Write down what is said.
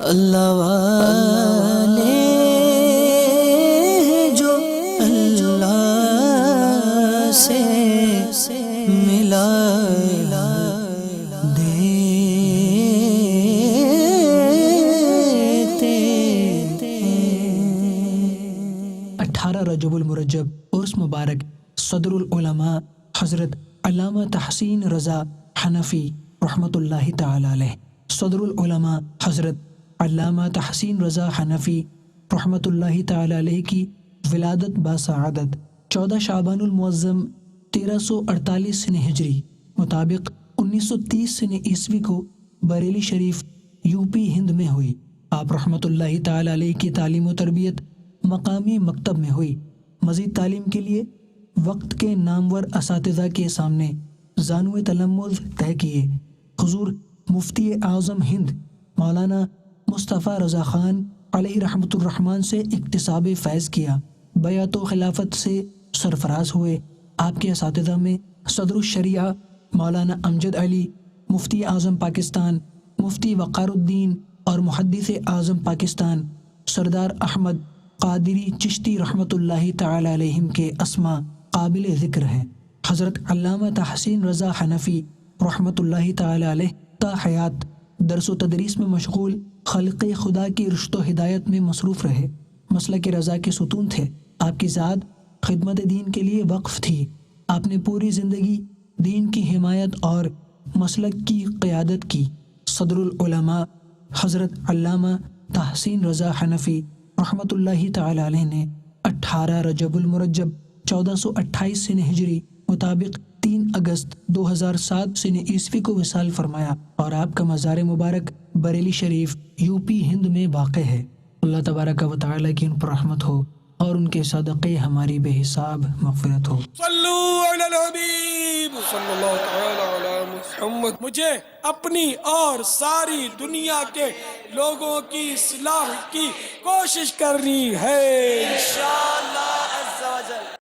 اللہ والے جو اللہ سے ملا دیتے 18 رجب المرجب عرس مبارک صدر العلماء حضرت علامہ تحسین رضا حنفی رحمۃ اللہ تعالی علیہ۔ صدر العلماء حضرت علامہ تحسین رضا حنفی رحمۃ اللہ تعالی علیہ کی ولادت باسعادت 14 شعبان المعظم 1348 سن ہجری مطابق 1930 سن عیسوی کو بریلی شریف یو پی ہند میں ہوئی۔ آپ رحمۃ اللہ تعالی علیہ کی تعلیم و تربیت مقامی مکتب میں ہوئی۔ مزید تعلیم کے لیے وقت کے نامور اساتذہ کے سامنے زانو تلمذ طے کیے۔ حضور مفتی اعظم ہند مولانا مصطفیٰ رضا خان علیہ رحمۃ الرحمن سے اکتساب فیض کیا۔ بیعت و خلافت سے سرفراز ہوئے۔ آپ کے اساتذہ میں صدر الشریعہ مولانا امجد علی، مفتی اعظم پاکستان مفتی وقار الدین اور محدث اعظم پاکستان سردار احمد قادری چشتی رحمۃ اللہ تعالی علیہم کے اسماء قابل ذکر ہیں۔ حضرت علامہ تحسین رضا حنفی رحمۃ اللہ تعالی علیہ تا حیات درس و تدریس میں مشغول، خلق خدا کی رشد و ہدایت میں مصروف رہے۔ مسلک رضا کے ستون تھے۔ آپ کی ذات خدمت دین کے لیے وقف تھی۔ آپ نے پوری زندگی دین کی حمایت اور مسلک کی قیادت کی۔ صدر العلماء حضرت علامہ تحسین رضا حنفی رحمۃ اللہ تعالی علیہ نے 18 رجب المرجب 1428 سن ہجری مطابق 3 اگست 2007 سن عیسوی کو وصال فرمایا اور آپ کا مزار مبارک بریلی شریف یو پی ہند میں واقع ہے۔ اللہ تبارک و تعالی کی ان پر رحمت ہو اور ان کے صدقے ہماری بے حساب مغفرت ہو۔ صلو علی الحبیب صلی اللہ تعالی علی محمد۔ مجھے اپنی اور ساری دنیا کے لوگوں کی اصلاح کی کوشش کرنی ہے انشاءاللہ عز و جل۔